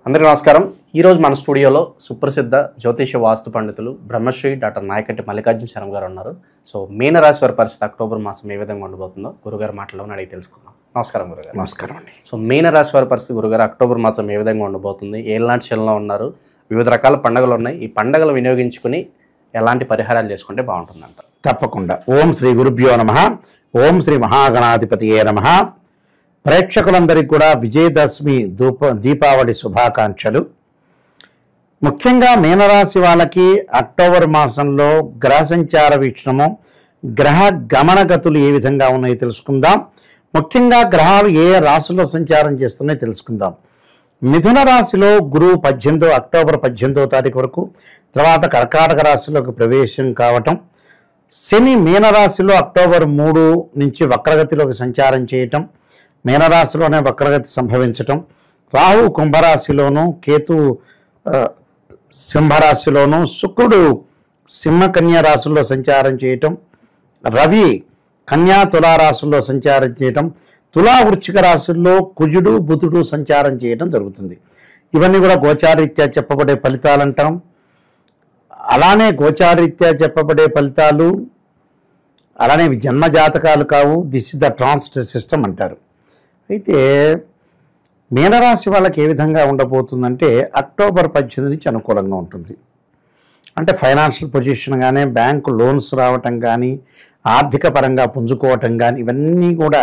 అందరికీ నమస్కారం. ఈరోజు మన స్టూడియోలో సుప్రసిద్ధ జ్యోతిష వాస్తు పండితులు బ్రహ్మశ్రీ డాక్టర్ నాయకట్టి మల్లికార్జున శర్మ గారు ఉన్నారు. సో మీనరాశి వారి పరిస్థితి అక్టోబర్ మాసం ఏ విధంగా ఉండబోతుందో గురుగారు మాటలో అడిగి తెలుసుకుందాం. నమస్కారం గురుగారు. నమస్కారం అండి. సో మీనరాశి వారి పరిస్థితి గురుగారు అక్టోబర్ మాసం ఏ విధంగా ఉండబోతుంది? ఏళ్ళనాటి శనిలో ఉన్నారు, వివిధ రకాల పండుగలు ఉన్నాయి. ఈ పండుగలు వినియోగించుకుని ఎలాంటి పరిహారాలు చేసుకుంటే బాగుంటుందంట? తప్పకుండా. ఓం శ్రీ గురుభ్యో నమః. ఓం శ్రీ మహాగణాధిపతియే నమః. ప్రేక్షకులందరికీ కూడా విజయదశమి దీపావళి శుభాకాంక్షలు. ముఖ్యంగా మీనరాశి వాళ్ళకి అక్టోబర్ మాసంలో గ్రహ సంచార వీక్షణము, గ్రహ గమనగతులు ఏ విధంగా ఉన్నాయో తెలుసుకుందాం. ముఖ్యంగా గ్రహాలు ఏ రాశిలో సంచారం చేస్తున్నాయో తెలుసుకుందాం. మిథున రాశిలో గురువు అక్టోబర్ 18వ తారీఖు వరకు, తర్వాత కర్కాటక రాశిలోకి ప్రవేశం కావటం, శని మీనరాశిలో అక్టోబర్ 3 నుంచి వక్రగతిలోకి సంచారం చేయటం, మీనరాశిలోనే వక్రగతి సంభవించటం, రాహు కుంభరాశిలోను, కేతు సింహరాశిలోను, శుక్రుడు సింహకన్యా రాశుల్లో సంచారం చేయటం, రవి కన్యా తులారాశుల్లో సంచారం చేయటం, తులా వృశ్చిక రాశుల్లో కుజుడు బుధుడు సంచారం చేయటం జరుగుతుంది. ఇవన్నీ కూడా గోచారీత్యా చెప్పబడే ఫలితాలు అంటాం. అలానే గోచారీత్యా చెప్పబడే ఫలితాలు, అలానే ఇవి జన్మజాతకాలు కావు. This is the transit system అంటారు. అయితే మీనరాశి వాళ్ళకి ఏ విధంగా ఉండబోతుందంటే అక్టోబర్ 18 నుంచి అనుకూలంగా ఉంటుంది. అంటే ఫైనాన్షియల్ పొజిషన్ కానీ, బ్యాంకు లోన్స్ రావటం కానీ, ఆర్థిక పరంగా పుంజుకోవటం కానీ, ఇవన్నీ కూడా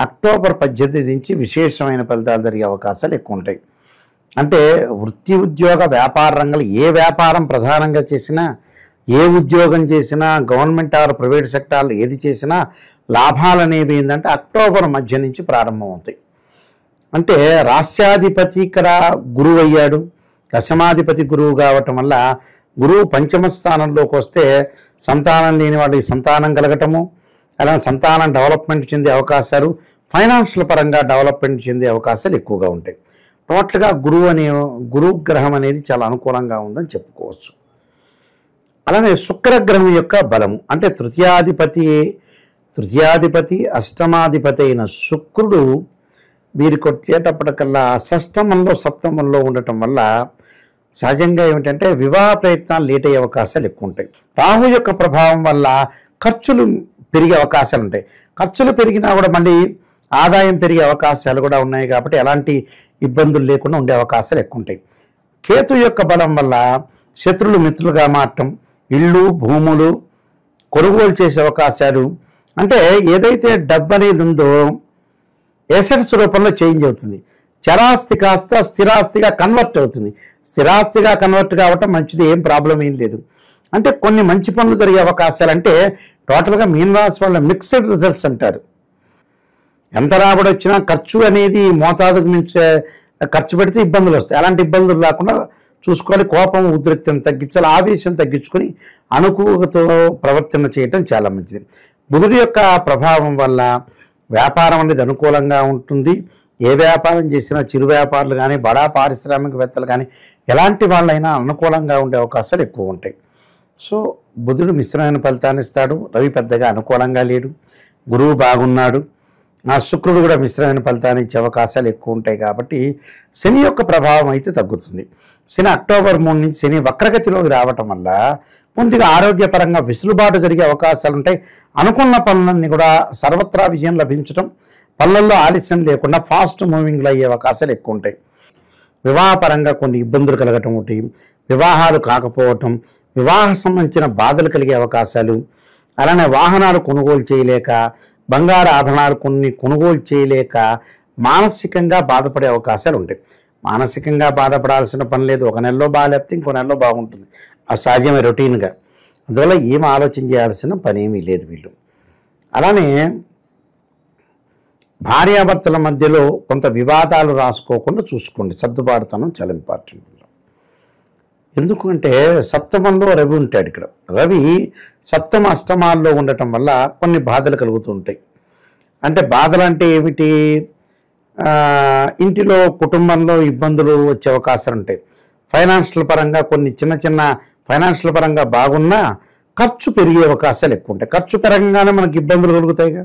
అక్టోబర్ 18 నుంచి విశేషమైన ఫలితాలు జరిగే అవకాశాలు ఎక్కువ ఉంటాయి. అంటే వృత్తి ఉద్యోగ వ్యాపార రంగాలు ఏ వ్యాపారం ప్రధానంగా చేసినా, ఏ ఉద్యోగం చేసినా, గవర్నమెంట్ ఆర్ ప్రైవేట్ సెక్టార్లు ఏది చేసినా లాభాలు అనేవి ఏంటంటే అక్టోబర్ మధ్య నుంచి ప్రారంభమవుతాయి. అంటే రాస్యాధిపతి ఇక్కడ గురువు అయ్యాడు, దశమాధిపతి గురువు కావటం వల్ల గురువు పంచమ స్థానంలోకి వస్తే సంతానం లేని వాళ్ళకి సంతానం కలగటము, అలానే సంతానం డెవలప్మెంట్ చెందే అవకాశాలు, ఫైనాన్షియల్ పరంగా డెవలప్మెంట్ చెందే అవకాశాలు ఎక్కువగా ఉంటాయి. టోటల్గా గురువు గ్రహం అనేది చాలా అనుకూలంగా ఉందని చెప్పుకోవచ్చు. అలానే శుక్రగ్రహం యొక్క బలము అంటే తృతీయాధిపతి అష్టమాధిపతి అయిన శుక్రుడు వీరికి వచ్చేటప్పటికల్లా షష్టమంలో సప్తమంలో ఉండటం వల్ల సహజంగా ఏమిటంటే వివాహ ప్రయత్నాలు లేట్ అయ్యే అవకాశాలు ఎక్కువ ఉంటాయి. రాహు యొక్క ప్రభావం వల్ల ఖర్చులు పెరిగే అవకాశాలు ఉంటాయి. ఖర్చులు పెరిగినా కూడా మళ్ళీ ఆదాయం పెరిగే అవకాశాలు కూడా ఉన్నాయి. కాబట్టి ఎలాంటి ఇబ్బందులు లేకుండా ఉండే అవకాశాలు ఎక్కువ ఉంటాయి. కేతు యొక్క బలం వల్ల శత్రులు మిత్రులుగా మారటం, ఇళ్ళు భూములు కొనుగోలు చేసే అవకాశాలు, అంటే ఏదైతే డబ్బు అనేది ఉందో ఎసెట్స్ రూపంలో చేంజ్ అవుతుంది. చరాస్తి కాస్త స్థిరాస్తిగా కన్వర్ట్ అవుతుంది. స్థిరాస్తిగా కన్వర్ట్ కావటం మంచిది, ఏం ప్రాబ్లం ఏం లేదు. అంటే కొన్ని మంచి పనులు జరిగే అవకాశాలు. అంటే టోటల్గా మీనరాశి వాళ్ళ మిక్స్డ్ రిజల్ట్స్ అంటారు. ఎంత రాబడి వచ్చినా ఖర్చు అనేది మోతాదుకు మించి ఖర్చు పెడితే ఇబ్బందులు వస్తాయి. అలాంటి ఇబ్బందులు రాకుండా చూసుకోవాలి. కోపం ఉద్రిక్తను తగ్గించాలి, ఆవేశం తగ్గించుకొని అనుకూలతో ప్రవర్తన చేయటం చాలా మంచిది. బుధుడి యొక్క ప్రభావం వల్ల వ్యాపారం అనేది అనుకూలంగా ఉంటుంది. ఏ వ్యాపారం చేసినా చిరు వ్యాపారులు కానీ, బడా పారిశ్రామికవేత్తలు కానీ, ఎలాంటి వాళ్ళైనా అనుకూలంగా ఉండే అవకాశాలు ఎక్కువ ఉంటాయి. సో బుధుడు మిశ్రమైన ఫలితాన్ని ఇస్తాడు. రవి పెద్దగా అనుకూలంగా లేడు, గురువు బాగున్నాడు. శుక్రుడు కూడా మిశ్రమైన ఫలితాన్ని ఇచ్చే అవకాశాలు ఎక్కువ ఉంటాయి. కాబట్టి శని యొక్క ప్రభావం అయితే తగ్గుతుంది. శని అక్టోబర్ 3 నుంచి శని వక్రగతిలోకి రావటం వల్ల కొద్దిగా ఆరోగ్యపరంగా విసులుబాటు జరిగే అవకాశాలు ఉంటాయి. అనుకున్న పనులన్నీ కూడా సర్వత్రా విజయం లభించడం, పనులలో ఆలస్యం లేకుండా ఫాస్ట్ మూవింగ్లో అయ్యే అవకాశాలు ఎక్కువ ఉంటాయి. వివాహపరంగా కొన్ని ఇబ్బందులు కలగటం ఒకటి, వివాహాలు కాకపోవటం, వివాహ సంబంధించిన బాధలు కలిగే అవకాశాలు, అలానే వాహనాలు కొనుగోలు చేయలేక, బంగారు ఆభరణాలు కొనుగోలు చేయలేక మానసికంగా బాధపడే అవకాశాలు ఉంటాయి. మానసికంగా బాధపడాల్సిన పని లేదు. ఒక నెలలో బాగాలేకపోతే ఇంకో నెలలో బాగుంటుంది. ఆ సహజమే, రొటీన్గా. అందువల్ల ఏం ఆలోచన చేయాల్సిన పని ఏమీ లేదు వీళ్ళు. అలానే భార్యాభర్తల మధ్యలో కొంత వివాదాలు రాసుకోకుండా చూసుకోండి. సర్దుబాటుతనం చాలా ఇంపార్టెంట్. ఎందుకంటే సప్తమంలో రవి ఉంటాడు. ఇక్కడ రవి సప్తమ అష్టమాల్లో ఉండటం వల్ల కొన్ని బాధలు కలుగుతూ ఉంటాయి. అంటే బాధలు అంటే ఏమిటి? ఇంటిలో కుటుంబంలో ఇబ్బందులు వచ్చే అవకాశాలు ఉంటాయి. ఫైనాన్షియల్ పరంగా కొన్ని చిన్న ఫైనాన్షియల్ పరంగా బాగున్నా ఖర్చు పెరిగే అవకాశాలు ఎక్కువ ఉంటాయి. ఖర్చు పెరగంగానే మనకి ఇబ్బందులు కలుగుతాయిగా.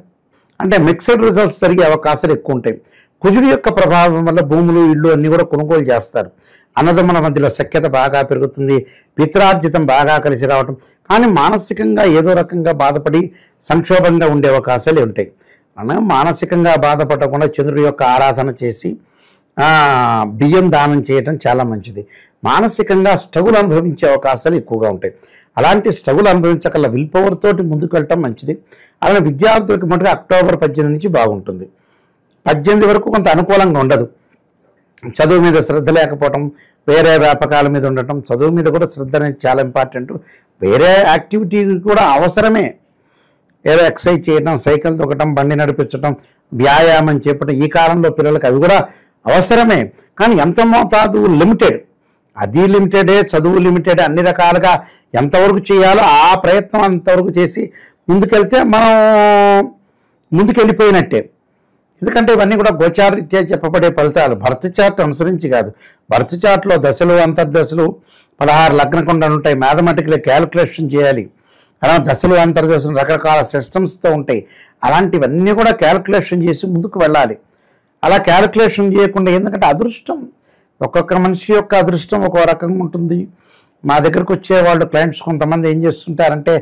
అంటే మిక్స్డ్ రిజల్ట్స్ జరిగే అవకాశాలు ఎక్కువ ఉంటాయి. కుజుడి యొక్క ప్రభావం వల్ల భూములు, ఇళ్ళు అన్నీ కూడా కొనుగోలు చేస్తారు. అన్నదమ్ముల మధ్యలో సఖ్యత బాగా పెరుగుతుంది. పిత్రార్జితం బాగా కలిసి రావటం. కానీ మానసికంగా ఏదో రకంగా బాధపడి సంక్షోభంగా ఉండే అవకాశాలు ఉంటాయి. మనం మానసికంగా బాధపడకుండా చంద్రుడి యొక్క ఆరాధన చేసి బియ్యం దానం చేయటం చాలా మంచిది. మానసికంగా స్ట్రగుల్ అనుభవించే అవకాశాలు ఎక్కువగా ఉంటాయి. అలాంటి స్ట్రగుల్ అనుభవించగల విల్ పవర్ తోటి ముందుకు వెళ్ళటం మంచిది. అలానే విద్యార్థులకు మటుకు అక్టోబర్ 18 నుంచి బాగుంటుంది. 18 వరకు కొంత అనుకూలంగా ఉండదు. చదువు మీద శ్రద్ధ లేకపోవటం, వేరే వ్యాపకాల మీద ఉండటం, చదువు మీద కూడా శ్రద్ధ అనేది చాలా ఇంపార్టెంట్. వేరే యాక్టివిటీ కూడా అవసరమే. ఏదో ఎక్సర్సైజ్ చేయటం, సైకిల్ తొక్కటం, బండి నడిపించడం, వ్యాయామం చేపట్టడం ఈ కాలంలో పిల్లలకు అవి కూడా అవసరమే. కానీ ఎంత మోతాదు లిమిటెడ్, అది లిమిటెడే, చదువు లిమిటెడ్, అన్ని రకాలుగా ఎంతవరకు చేయాలో ఆ ప్రయత్నం అంతవరకు చేసి ముందుకెళ్తే మనం ముందుకెళ్ళిపోయినట్టే. ఎందుకంటే ఇవన్నీ కూడా గోచారరీత్యా చెప్పబడే ఫలితాలు, భర్త చార్ట్ అనుసరించి కాదు. భర్త చార్ట్లో దశలు, అంతర్దశలు 16 లగ్నకుండాలు ఉంటాయి. మ్యాథమెటికల్ క్యాలిక్యులేషన్ చేయాలి. అలా దశలు, అంతర్దశలు రకరకాల సిస్టమ్స్తో ఉంటాయి. అలాంటివన్నీ కూడా క్యాలిక్యులేషన్ చేసి ముందుకు వెళ్ళాలి. అలా క్యాలిక్యులేషన్ చేయకుండా, ఎందుకంటే అదృష్టం, ఒక్కొక్క మనిషి యొక్క అదృష్టం ఒక్కో రకంగా ఉంటుంది. మా దగ్గరకు వచ్చే వాళ్ళు క్లయింట్స్ కొంతమంది ఏం చేస్తుంటారంటే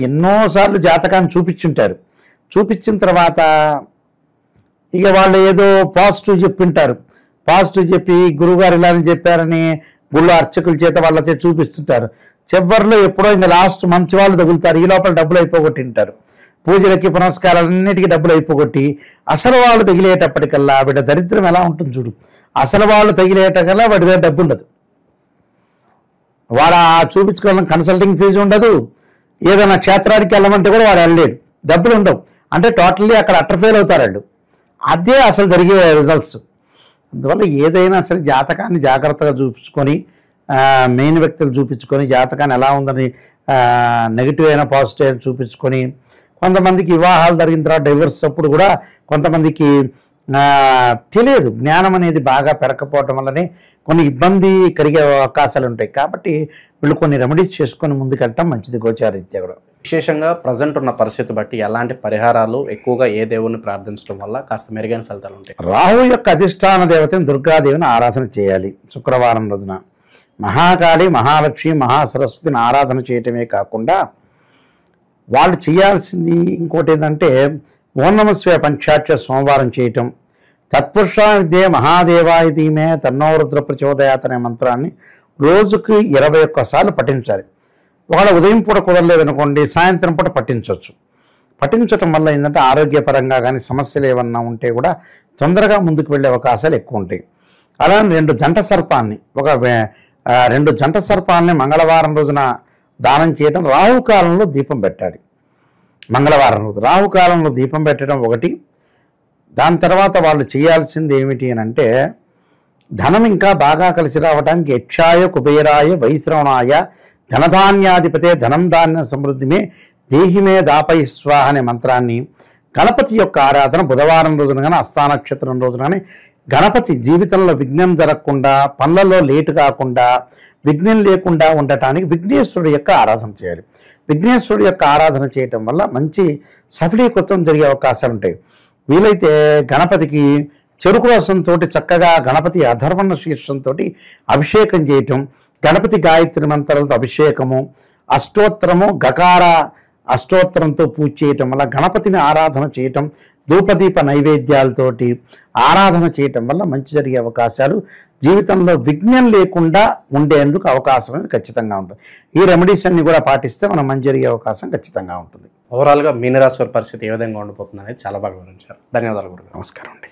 ఎన్నోసార్లు జాతకాన్ని చూపించుంటారు. చూపించిన తర్వాత ఇక వాళ్ళు ఏదో పాజిటివ్ చెప్పింటారు. పాజిటివ్ చెప్పి గురువుగారు ఇలా అని చెప్పారని గుళ్ళో అర్చకుల చేత వాళ్ళ చేత చూపిస్తుంటారు. చివరిలో ఎప్పుడో ఇంకా లాస్ట్ మంచి వాళ్ళు తగులుతారు. ఈ లోపల డబ్బులు అయిపోగొట్టింటారు. పూజలకి పునస్కారాలన్నిటికీ డబ్బులు అయిపోగొట్టి అసలు వాళ్ళు తగిలేటప్పటికల్లా వీళ్ళ దరిద్రం ఎలా ఉంటుంది చూడు. అసలు వాళ్ళు తగిలేటకల్లా వాడి దగ్గర డబ్బు ఉండదు. వాడు చూపించుకోవాలని కన్సల్టింగ్ ఫీజు ఉండదు. ఏదైనా క్షేత్రానికి వెళ్ళమంటే కూడా వాడు వెళ్ళలేడు, డబ్బులు ఉండవు. అంటే టోటల్లీ అక్కడ అట్రఫెయిల్ అవుతారు వాళ్ళు. అదే అసలు జరిగే రిజల్ట్స్. అందువల్ల ఏదైనా సరే జాతకాన్ని జాగ్రత్తగా చూపించుకొని, మెయిన్ వ్యక్తులు చూపించుకొని, జాతకాన్ని ఎలా ఉందని నెగిటివ్ అయినా పాజిటివ్ అయినా చూపించుకొని, కొంతమందికి వివాహాలు జరిగిన తర్వాత డైవర్స్ అప్పుడు కూడా కొంతమందికి తెలియదు, జ్ఞానం అనేది బాగా పెరగకపోవటం వల్లనే కొన్ని ఇబ్బంది కలిగే అవకాశాలు ఉంటాయి. కాబట్టి వీళ్ళు కొన్ని రెమెడీస్ చేసుకొని ముందుకెళ్ళటం మంచిది గోచారరీత్యా కూడా. విశేషంగా ప్రజెంట్ ఉన్న పరిస్థితి బట్టి ఎలాంటి పరిహారాలు, ఎక్కువగా ఏ దేవుణ్ణి ప్రార్థించడం వల్ల కాస్త మెరుగైన ఫలితాలు ఉంటాయి? రాహు యొక్క అధిష్టాన దేవతని దుర్గాదేవిని ఆరాధన చేయాలి. శుక్రవారం రోజున మహాకాళి, మహాలక్ష్మి, మహాసరస్వతిని ఆరాధన చేయటమే కాకుండా వాళ్ళు చేయాల్సింది ఇంకోటి ఏంటంటే ఓం నమః శివాయ పంచాక్షర సోమవారం చేయటం, తత్పురుషా విద్యే మహాదేవాయ ధీమే తన్నో రుద్ర ప్రచోదయాత్ అనే మంత్రాన్ని రోజుకి 21 సార్లు పఠించాలి. ఒకవేళ ఉదయం పూట కుదరలేదనుకోండి, సాయంత్రం పూట పఠించవచ్చు. పఠించటం వల్ల ఏంటంటే ఆరోగ్యపరంగా కానీ సమస్యలు ఏమన్నా ఉంటే కూడా తొందరగా ముందుకు వెళ్ళే అవకాశాలు ఎక్కువ ఉంటాయి. అలానే 2 జంట సర్పాలని మంగళవారం రోజున దానం చేయడం, రాహుకాలంలో దీపం పెట్టాలి. మంగళవారం రోజు రాహుకాలంలో దీపం పెట్టడం ఒకటి. దాని తర్వాత వాళ్ళు చేయాల్సింది ఏమిటి అని అంటే, ధనం ఇంకా బాగా కలిసి రావడానికి యక్షాయ కుబేరాయ వైశ్రవణాయ ధనధాన్యాధిపతే ధనం ధాన్య సమృద్ధిమే దేహిమే దాపై స్వాహ అనే మంత్రాన్ని, గణపతి యొక్క ఆరాధన బుధవారం రోజున కానీ హస్తా నక్షత్రం రోజున కానీ గణపతి జీవితంలో విఘ్నం జరగకుండా, పనులలో లేటు కాకుండా, విఘ్నం లేకుండా ఉండటానికి విఘ్నేశ్వరుడు యొక్క ఆరాధన చేయాలి. విఘ్నేశ్వరుడు యొక్క ఆరాధన చేయటం వల్ల మంచి సఫలీకృతం జరిగే అవకాశాలు ఉంటాయి. వీలైతే గణపతికి చెరుకు రసంతో చక్కగా గణపతి అధర్వణ శీర్షంతో అభిషేకం చేయటం, గణపతి గాయత్రి మంత్రాలతో అభిషేకము, అష్టోత్తరము గకార అష్టోత్తరంతో పూజ చేయటం వల్ల, గణపతిని ఆరాధన చేయటం, ధూపదీప నైవేద్యాలతోటి ఆరాధన చేయటం వల్ల మంచి జరిగే అవకాశాలు, జీవితంలో విఘ్నం లేకుండా ఉండేందుకు అవకాశం అనేది ఖచ్చితంగా ఉంటుంది. ఈ రెమెడీస్ అన్ని కూడా పాటిస్తే మనం మంచి జరిగే అవకాశం ఖచ్చితంగా ఉంటుంది. ఓవరాల్గా మీనరాశి వారి పరిస్థితి ఏ విధంగా ఉండిపోతుంది అనేది చాలా బాగా వివరించారు. ధన్యవాదాలు గురుగారు. నమస్కారం అండి.